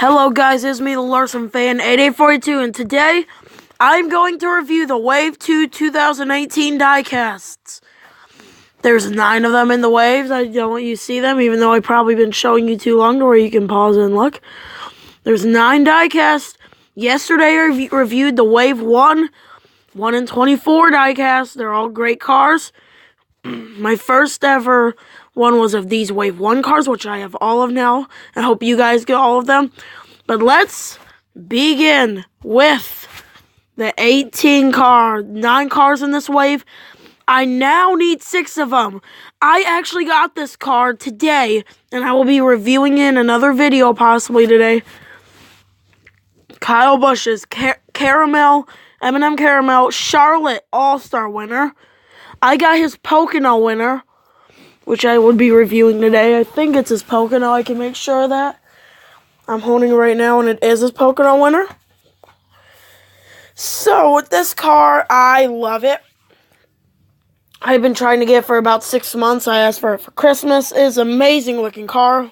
Hello guys, it's me, the Larson fan, 8842, and today I'm going to review the Wave 2 2018 diecasts. There's 9 of them in the waves. I don't want you to see them, even though I've probably been showing you too long to where you can pause and look. There's 9 diecasts. Yesterday I reviewed the Wave 1 in 24 diecasts. They're all great cars. My first ever one was of these Wave 1 cars, which I have all of now. I hope you guys get all of them. But let's begin with the 18 car. 9 cars in this wave. I now need 6 of them. I actually got this car today, and I will be reviewing it in another video possibly today. Kyle Busch's Caramel, M&M Caramel, Charlotte All-Star winner. I got his Pocono winner, which I would be reviewing today. I think it's his Pocono. I can make sure of that. I'm holding it right now, and it is his Pocono winner. So, with this car, I love it. I've been trying to get it for about 6 months. I asked for it for Christmas. It's an amazing looking car.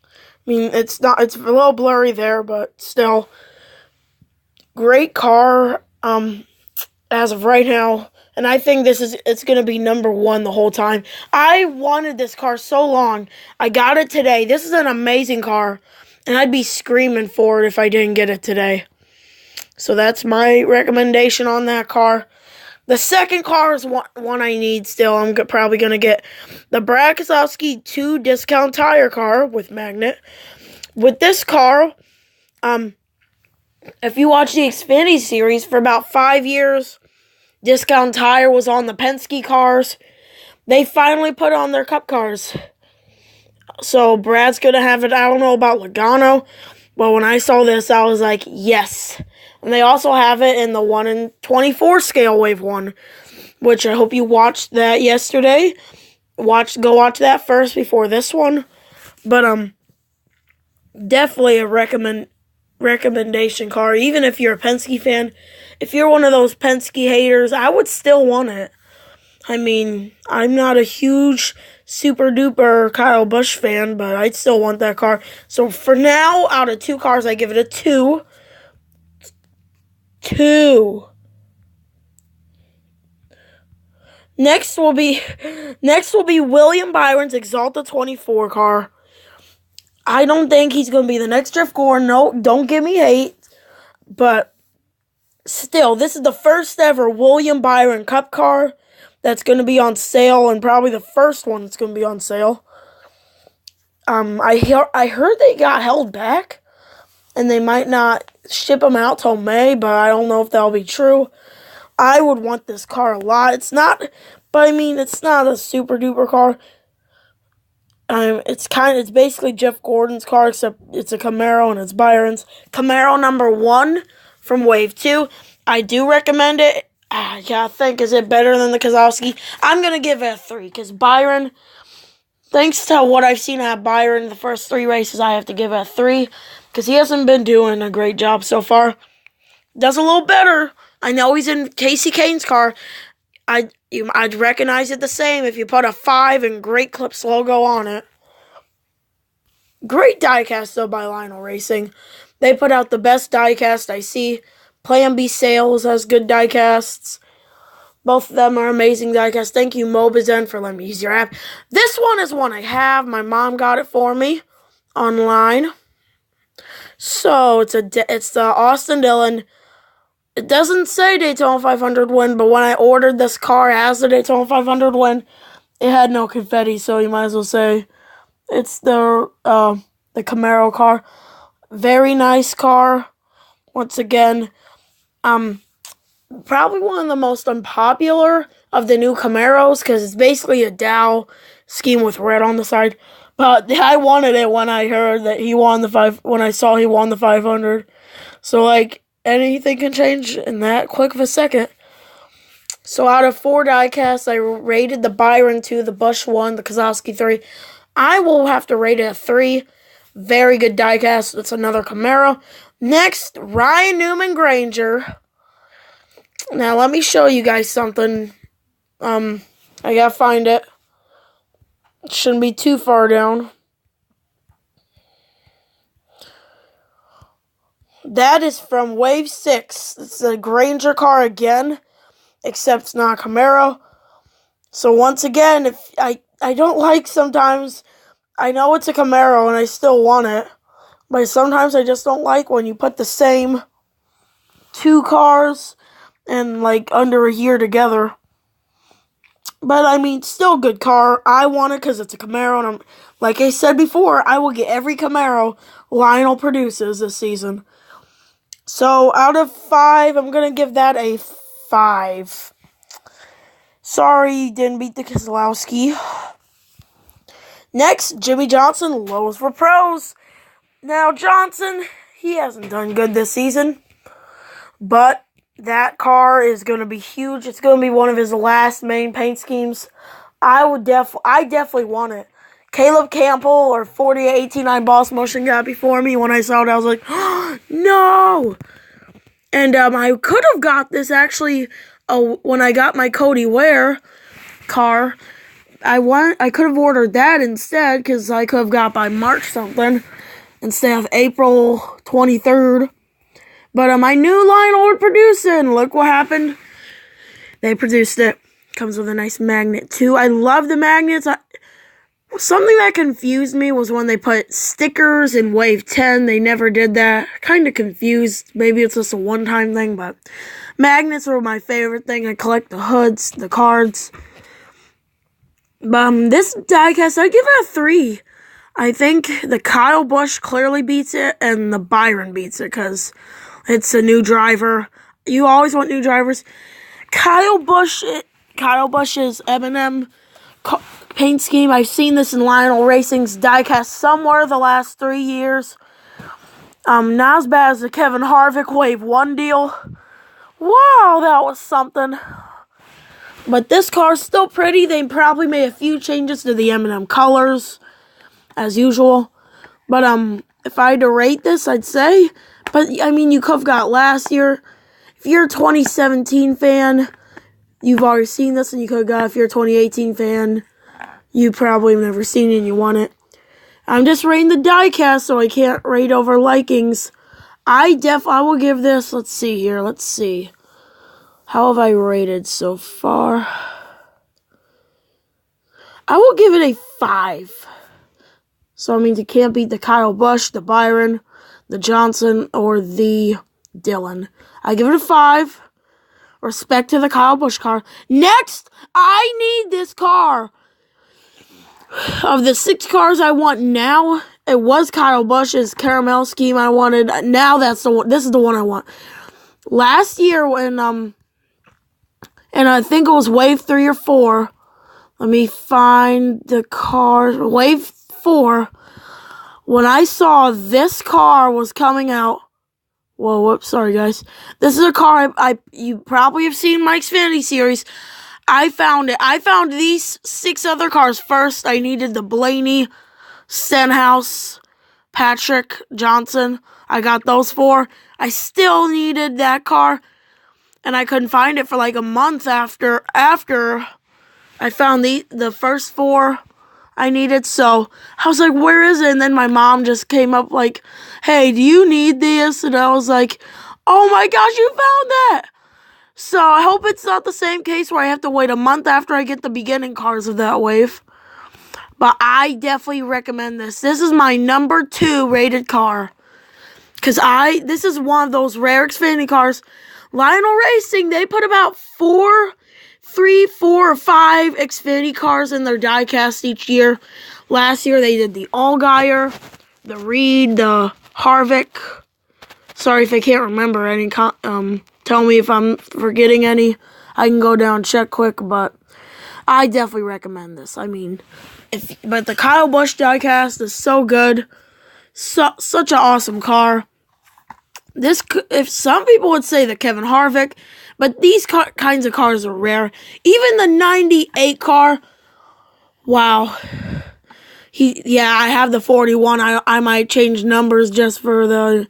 I mean, it's a little blurry there, but still. Great car, as of right now. And I think it's going to be number 1 the whole time. I wanted this car so long. I got it today. This is an amazing car. And I'd be screaming for it if I didn't get it today. So that's my recommendation on that car. The second car is one I need still. I'm probably going to get the Brad Keselowski 2 discount tire car with magnet. With this car, if you watch the Xfinity series for about 5 years, Discount Tire was on the Penske cars. They finally put on their Cup cars. So Brad's going to have it. I don't know about Logano, but when I saw this, I was like, yes. And they also have it in the 1 in 24 scale Wave 1, which I hope you watched that yesterday. Go watch that first before this one. But definitely a recommendation car, even if you're a Penske fan. If you're one of those Penske haters, I would still want it. I mean, I'm not a huge super duper Kyle Busch fan, but I'd still want that car. So for now, out of 2 cars, I give it a 2. 2. Next will be William Byron's Exalta 24 car. I don't think he's going to be the next Jeff Gordon. No, don't give me hate. But still, this is the first ever William Byron Cup car that's going to be on sale, and probably the first one that's going to be on sale. I heard they got held back, and they might not ship them out till May, but I don't know if that'll be true. I would want this car a lot. It's not a super duper car. It's basically Jeff Gordon's car, except it's a Camaro and it's Byron's. Camaro number 1 from Wave 2. I do recommend it. I gotta think, is it better than the Keselowski? I'm gonna give it a 3, because Byron, thanks to what I've seen at Byron the first 3 races, I have to give it a 3, because he hasn't been doing a great job so far. Does a little better. I know he's in Casey Kane's car. I'd recognize it the same if you put a 5 and Great Clips logo on it. Great diecast, though, by Lionel Racing. They put out the best diecast I see. Plan B Sales has good diecasts. Both of them are amazing diecasts. Thank you, Mobizen, for letting me use your app. This one is one I have. My mom got it for me online. So, it's the Austin Dillon. It doesn't say Daytona 500 win, but when I ordered this car as the Daytona 500 win, it had no confetti, so you might as well say it's the Camaro car. Very nice car. Once again, probably one of the most unpopular of the new Camaros, because it's basically a Dow scheme with red on the side. But I wanted it when I heard that when I saw he won the 500. So, anything can change in that quick of a second. So out of 4 diecasts, I rated the Byron 2, the Busch 1, the Keselowski 3. I will have to rate it a 3. Very good diecast. It's another Camaro. Next, Ryan Newman Granger. Now let me show you guys something. I gotta find it. It shouldn't be too far down. That is from Wave 6. It's a Granger car again, except it's not a Camaro. So once again, if I don't like sometimes, I know it's a Camaro and I still want it, but sometimes I just don't like when you put the same two cars and like under a year together. But I mean, still a good car. I want it because it's a Camaro, and like I said before, I will get every Camaro Lionel produces this season. So out of 5, I'm gonna give that a 5. Sorry, didn't beat the Keselowski. Next, Jimmy Johnson, lowest for pros. Now Johnson, he hasn't done good this season, but that car is going to be huge. It's going to be one of his last main paint schemes. I definitely want it. Caleb Campbell or 4889 Boss Motion got before me. When I saw it, I was like, oh, no! And I could have got this actually when I got my Cody Ware car. I could have ordered that instead because I could have got by March something instead of April 23rd. But I knew Lionel would produce it, and look what happened. They produced it. Comes with a nice magnet, too. I love the magnets. Something that confused me was when they put stickers in Wave 10. They never did that. Kind of confused. Maybe it's just a one-time thing, but magnets were my favorite thing. I collect the hoods, the cards. This diecast, I'd give it a 3. I think the Kyle Busch clearly beats it, and the Byron beats it, because it's a new driver. You always want new drivers. Kyle Busch's M&M paint scheme. I've seen this in Lionel Racing's diecast somewhere the last 3 years. Not as bad as the Kevin Harvick Wave 1 deal. Wow, that was something. But this car's still pretty. They probably made a few changes to the M&M colors, as usual. But if I had to rate this, I'd say, but I mean, you could have got last year. If you're a 2017 fan, you've already seen this, and you could have got. If you're a 2018 fan, you probably have never seen it and you want it. I'm just rating the diecast, so I can't rate over likings. I will give this. Let's see here. Let's see. How have I rated so far? I will give it a 5. So, I mean, you can't beat the Kyle Busch, the Byron, the Johnson, or the Dillon. I give it a 5. Respect to the Kyle Busch car. Next, I need this car. Of the 6 cars I want now, it was Kyle Busch's caramel scheme I wanted. Now that's the one. This is the one I want. Last year when, and I think it was Wave 3 or 4. Let me find the car. Wave 4. When I saw this car was coming out. Whoa, whoops, sorry guys. This is a car you probably have seen Mike's Vanity Series. I found it. I found these 6 other cars first. I needed the Blaney, Stenhouse, Patrick, Johnson. I got those 4. I still needed that car, and I couldn't find it for like a month after I found the first 4 I needed. So I was like, where is it? And then my mom just came up like, hey, do you need this? And I was like, oh my gosh, you found that. So I hope it's not the same case where I have to wait a month after I get the beginning cars of that wave. But I definitely recommend this. This is my number 2 rated car. Because this is one of those rare Xfinity cars. Lionel Racing, they put about 4 or 5 Xfinity cars in their diecast each year. Last year they did the Allgaier, the Reed, the Harvick. Sorry if I can't remember any. Tell me if I'm forgetting any. I can go down and check quick, but I definitely recommend this. I mean, but the Kyle Busch diecast is so good. Such an awesome car. If some people would say the Kevin Harvick, but these kinds of cars are rare. Even the 98 car, wow. I have the 41. I might change numbers just for the.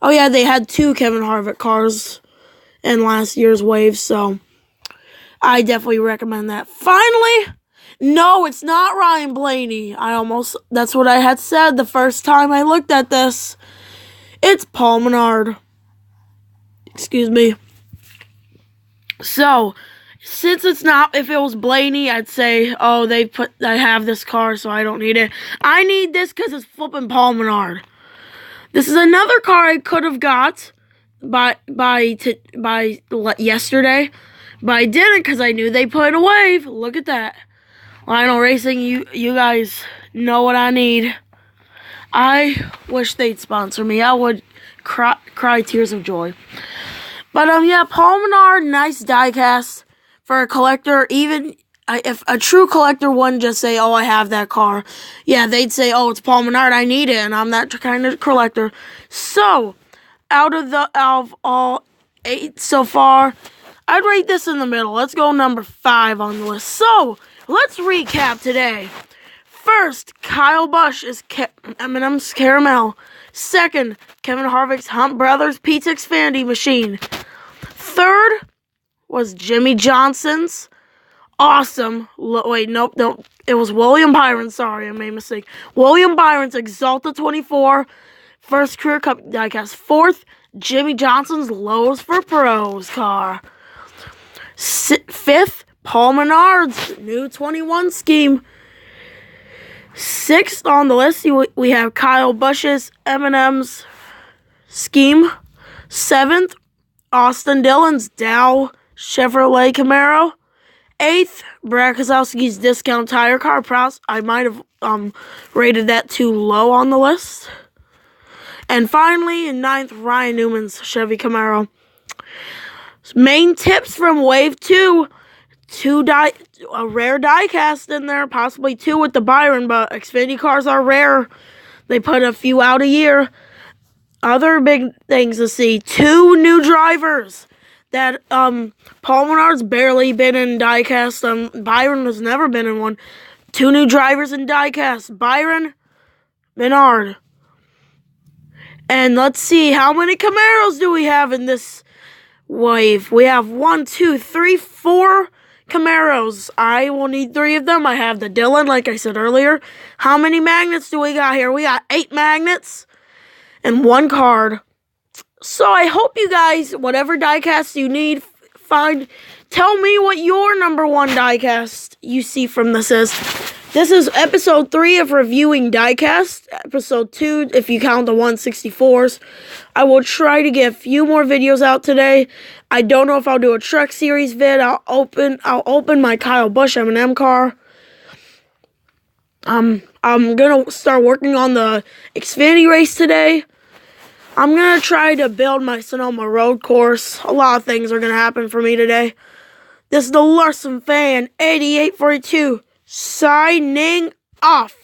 Oh yeah, they had 2 Kevin Harvick cars in last year's wave, so I definitely recommend that. Finally, no, it's not Ryan Blaney. That's what I had said the first time I looked at this. It's Paul Menard. Excuse me. So, since it's not, if it was Blaney, I'd say, oh, I have this car, so I don't need it. I need this because it's flipping Paul Menard. This is another car I could have got by yesterday, but I didn't because I knew they put a wave. Look at that. Lionel Racing, you guys know what I need. I wish they'd sponsor me. I would cry tears of joy. But yeah, Paul Menard, nice diecast for a collector. Even if a true collector wouldn't just say, "Oh, I have that car," yeah, they'd say, "Oh, it's Paul Menard, I need it," and I'm that kind of collector. So, out of all 8 so far, I'd rate this in the middle. Let's go number 5 on the list. So, let's recap today. First, Kyle Busch is Eminem's Caramel. Second, Kevin Harvick's Hunt Brothers Pizza Xfinity Machine. Third was Jimmy Johnson's awesome. Wait, nope. It was William Byron. Sorry, I made a mistake. William Byron's Exalta 24 first career cup diecast. Fourth, Jimmy Johnson's Lowe's for Pros car. Fifth, Paul Menard's new 21 scheme. Sixth on the list, we have Kyle Busch's Eminem's scheme. Seventh, Austin Dillon's Dow Chevrolet Camaro. Eighth, Brad Keselowski's Discount Tire Car. I might have rated that too low on the list. And finally, in ninth, Ryan Newman's Chevy Camaro. Main tips from Wave 2. A rare diecast in there, possibly 2 with the Byron, but Xfinity cars are rare. They put a few out a year. Other big things to see: 2 new drivers that Paul Menard's barely been in diecast. Byron has never been in one. 2 new drivers in diecast: Byron, Menard. And let's see, how many Camaros do we have in this wave? We have 1, 2, 3, 4 Camaros. I will need 3 of them. I have the Dillon, like I said earlier. How many magnets do we got here? We got 8 magnets and 1 card. So I hope you guys, whatever diecast you need, tell me what your number 1 diecast you see from this is. This is episode 3 of reviewing diecast. Episode 2, if you count the 164s. I will try to get a few more videos out today. I don't know if I'll do a truck series vid. I'll open my Kyle Busch M&M car. I'm gonna start working on the Xfinity race today. I'm gonna try to build my Sonoma road course. A lot of things are gonna happen for me today. This is the Larson Fan 8842 signing off.